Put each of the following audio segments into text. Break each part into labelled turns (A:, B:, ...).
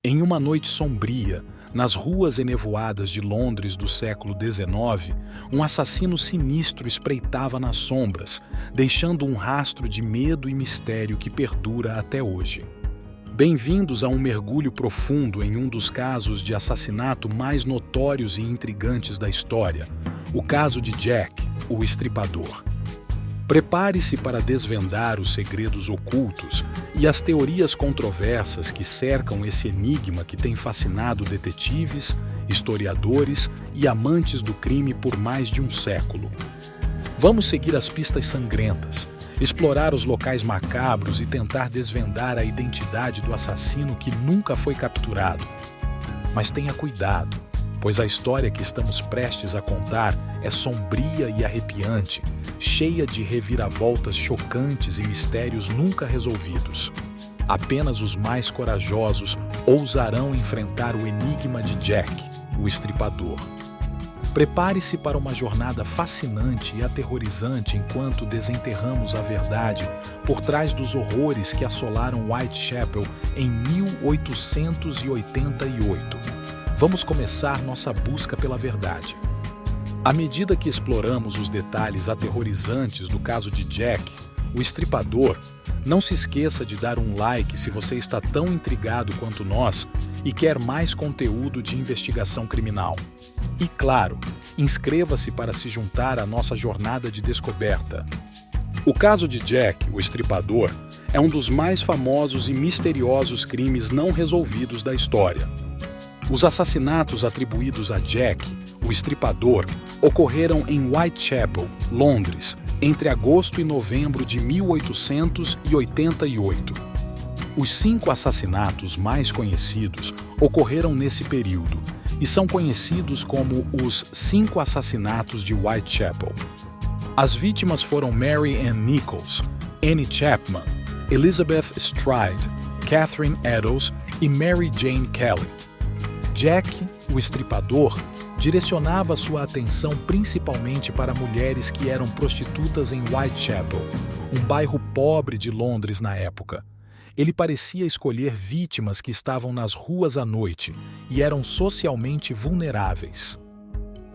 A: Em uma noite sombria, nas ruas enevoadas de Londres do século XIX, um assassino sinistro espreitava nas sombras, deixando um rastro de medo e mistério que perdura até hoje. Bem-vindos a um mergulho profundo em um dos casos de assassinato mais notórios e intrigantes da história, o caso de Jack, o Estripador. Prepare-se para desvendar os segredos ocultos e as teorias controversas que cercam esse enigma que tem fascinado detetives, historiadores e amantes do crime por mais de um século. Vamos seguir as pistas sangrentas, explorar os locais macabros e tentar desvendar a identidade do assassino que nunca foi capturado. Mas tenha cuidado, pois a história que estamos prestes a contar é sombria e arrepiante, cheia de reviravoltas chocantes e mistérios nunca resolvidos. Apenas os mais corajosos ousarão enfrentar o enigma de Jack, o Estripador. Prepare-se para uma jornada fascinante e aterrorizante enquanto desenterramos a verdade por trás dos horrores que assolaram Whitechapel em 1888. Vamos começar nossa busca pela verdade. À medida que exploramos os detalhes aterrorizantes do caso de Jack, o Estripador, não se esqueça de dar um like se você está tão intrigado quanto nós e quer mais conteúdo de investigação criminal. E claro, inscreva-se para se juntar à nossa jornada de descoberta. O caso de Jack, o Estripador, é um dos mais famosos e misteriosos crimes não resolvidos da história. Os assassinatos atribuídos a Jack, o Estripador, ocorreram em Whitechapel, Londres, entre agosto e novembro de 1888. Os 5 assassinatos mais conhecidos ocorreram nesse período e são conhecidos como os 5 assassinatos de Whitechapel. As vítimas foram Mary Ann Nichols, Annie Chapman, Elizabeth Stride, Catherine Eddowes e Mary Jane Kelly. Jack, o Estripador, direcionava sua atenção principalmente para mulheres que eram prostitutas em Whitechapel, um bairro pobre de Londres na época. Ele parecia escolher vítimas que estavam nas ruas à noite e eram socialmente vulneráveis.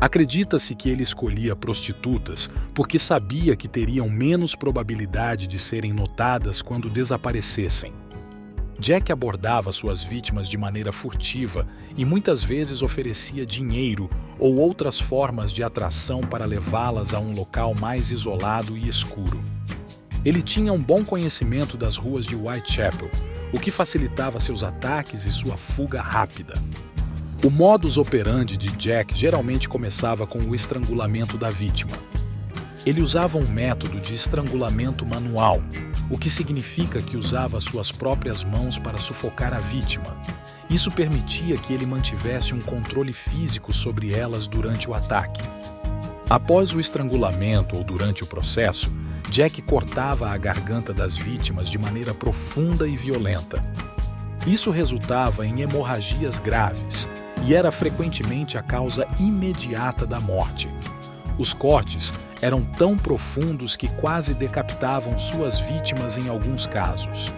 A: Acredita-se que ele escolhia prostitutas porque sabia que teriam menos probabilidade de serem notadas quando desaparecessem. Jack abordava suas vítimas de maneira furtiva e muitas vezes oferecia dinheiro ou outras formas de atração para levá-las a um local mais isolado e escuro. Ele tinha um bom conhecimento das ruas de Whitechapel, o que facilitava seus ataques e sua fuga rápida. O modus operandi de Jack geralmente começava com o estrangulamento da vítima. Ele usava um método de estrangulamento manual, o que significa que usava suas próprias mãos para sufocar a vítima. Isso permitia que ele mantivesse um controle físico sobre elas durante o ataque. Após o estrangulamento ou durante o processo, Jack cortava a garganta das vítimas de maneira profunda e violenta. Isso resultava em hemorragias graves e era frequentemente a causa imediata da morte. Os cortes eram tão profundos que quase decapitavam suas vítimas em alguns casos.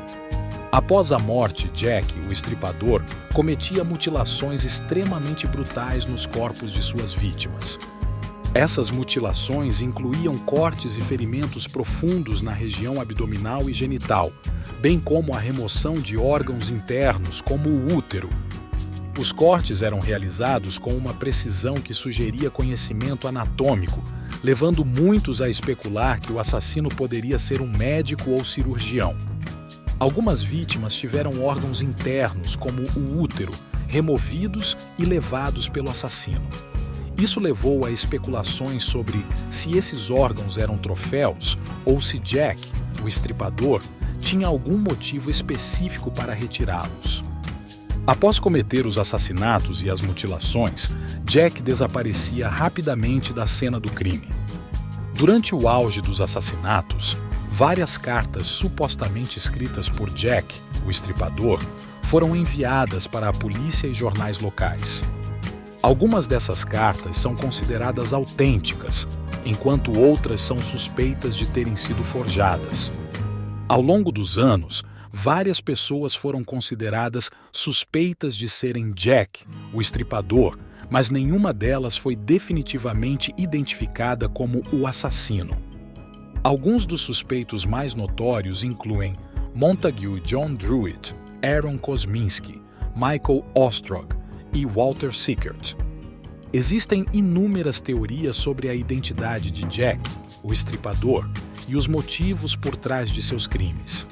A: Após a morte, Jack, o Estripador, cometia mutilações extremamente brutais nos corpos de suas vítimas. Essas mutilações incluíam cortes e ferimentos profundos na região abdominal e genital, bem como a remoção de órgãos internos, como o útero. Os cortes eram realizados com uma precisão que sugeria conhecimento anatômico, levando muitos a especular que o assassino poderia ser um médico ou cirurgião. Algumas vítimas tiveram órgãos internos, como o útero, removidos e levados pelo assassino. Isso levou a especulações sobre se esses órgãos eram troféus ou se Jack, o Estripador, tinha algum motivo específico para retirá-los. Após cometer os assassinatos e as mutilações, Jack desaparecia rapidamente da cena do crime. Durante o auge dos assassinatos, várias cartas supostamente escritas por Jack, o Estripador, foram enviadas para a polícia e jornais locais. Algumas dessas cartas são consideradas autênticas, enquanto outras são suspeitas de terem sido forjadas. Ao longo dos anos, várias pessoas foram consideradas suspeitas de serem Jack, o estripador, mas nenhuma delas foi definitivamente identificada como o assassino. Alguns dos suspeitos mais notórios incluem Montague John Druitt, Aaron Kosminski, Michael Ostrog e Walter Sickert. Existem inúmeras teorias sobre a identidade de Jack, o estripador, e os motivos por trás de seus crimes.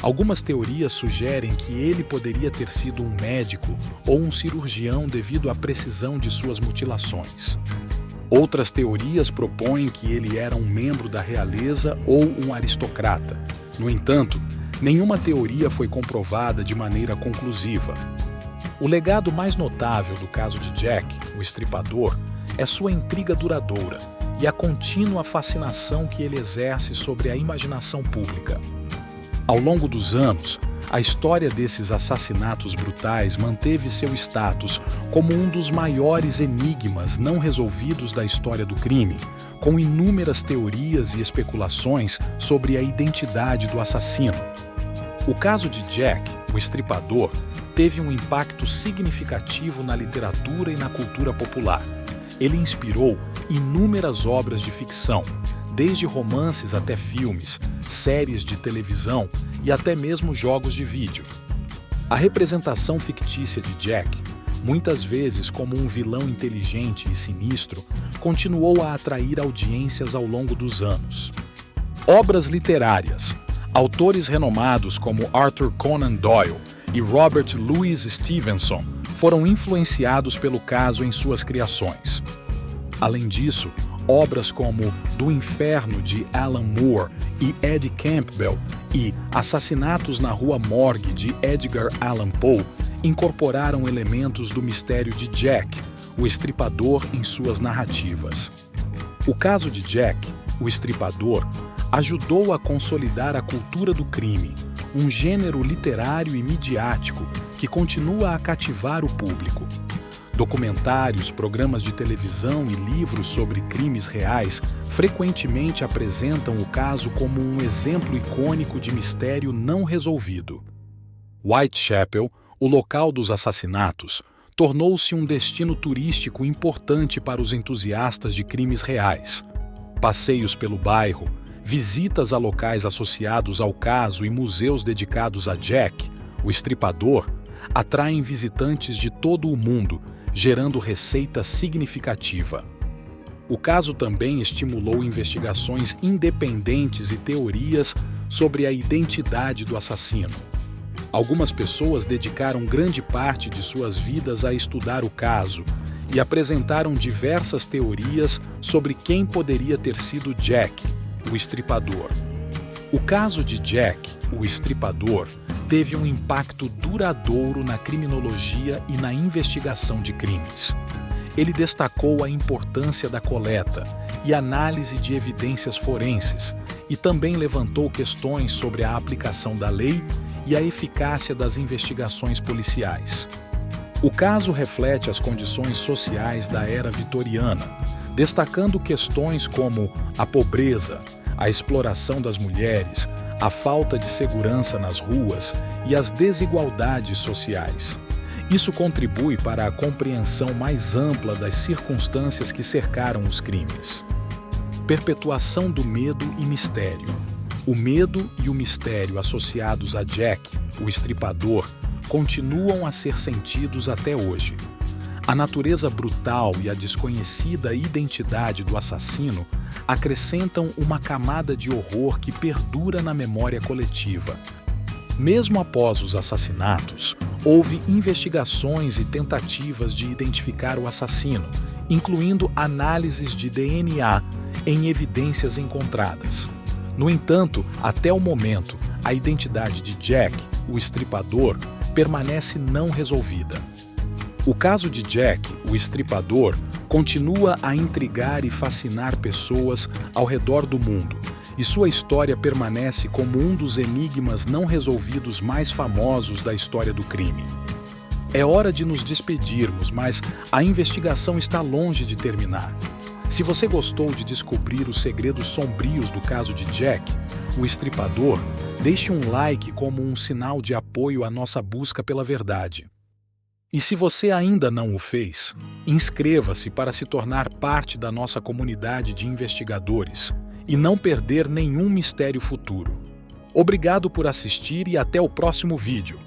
A: Algumas teorias sugerem que ele poderia ter sido um médico ou um cirurgião devido à precisão de suas mutilações. Outras teorias propõem que ele era um membro da realeza ou um aristocrata. No entanto, nenhuma teoria foi comprovada de maneira conclusiva. O legado mais notável do caso de Jack, o estripador, é sua intriga duradoura e a contínua fascinação que ele exerce sobre a imaginação pública. Ao longo dos anos, a história desses assassinatos brutais manteve seu status como um dos maiores enigmas não resolvidos da história do crime, com inúmeras teorias e especulações sobre a identidade do assassino. O caso de Jack, o estripador, teve um impacto significativo na literatura e na cultura popular. Ele inspirou inúmeras obras de ficção, desde romances até filmes, séries de televisão e até mesmo jogos de vídeo. A representação fictícia de Jack, muitas vezes como um vilão inteligente e sinistro, continuou a atrair audiências ao longo dos anos. Obras literárias. Autores renomados como Arthur Conan Doyle e Robert Louis Stevenson foram influenciados pelo caso em suas criações. Além disso, obras como Do Inferno, de Alan Moore e Ed Campbell, e Assassinatos na Rua Morgue, de Edgar Allan Poe, incorporaram elementos do mistério de Jack, o estripador, em suas narrativas. O caso de Jack, o estripador, ajudou a consolidar a cultura do crime, um gênero literário e midiático que continua a cativar o público. Documentários, programas de televisão e livros sobre crimes reais frequentemente apresentam o caso como um exemplo icônico de mistério não resolvido. Whitechapel, o local dos assassinatos, tornou-se um destino turístico importante para os entusiastas de crimes reais. Passeios pelo bairro, visitas a locais associados ao caso e museus dedicados a Jack, o estripador, atraem visitantes de todo o mundo, gerando receita significativa. O caso também estimulou investigações independentes e teorias sobre a identidade do assassino. Algumas pessoas dedicaram grande parte de suas vidas a estudar o caso e apresentaram diversas teorias sobre quem poderia ter sido Jack, o estripador. O caso de Jack, o estripador, teve um impacto duradouro na criminologia e na investigação de crimes. Ele destacou a importância da coleta e análise de evidências forenses e também levantou questões sobre a aplicação da lei e a eficácia das investigações policiais. O caso reflete as condições sociais da era vitoriana, destacando questões como a pobreza, a exploração das mulheres, a falta de segurança nas ruas e as desigualdades sociais. Isso contribui para a compreensão mais ampla das circunstâncias que cercaram os crimes. Perpetuação do medo e mistério. O medo e o mistério associados a Jack, o estripador, continuam a ser sentidos até hoje. A natureza brutal e a desconhecida identidade do assassino acrescentam uma camada de horror que perdura na memória coletiva. Mesmo após os assassinatos, houve investigações e tentativas de identificar o assassino, incluindo análises de DNA em evidências encontradas. No entanto, até o momento, a identidade de Jack, o estripador, permanece não resolvida. O caso de Jack, o estripador, continua a intrigar e fascinar pessoas ao redor do mundo, e sua história permanece como um dos enigmas não resolvidos mais famosos da história do crime. É hora de nos despedirmos, mas a investigação está longe de terminar. Se você gostou de descobrir os segredos sombrios do caso de Jack, o estripador, Deixe um like como um sinal de apoio à nossa busca pela verdade. E se você ainda não o fez, inscreva-se para se tornar parte da nossa comunidade de investigadores e não perder nenhum mistério futuro. Obrigado por assistir e até o próximo vídeo.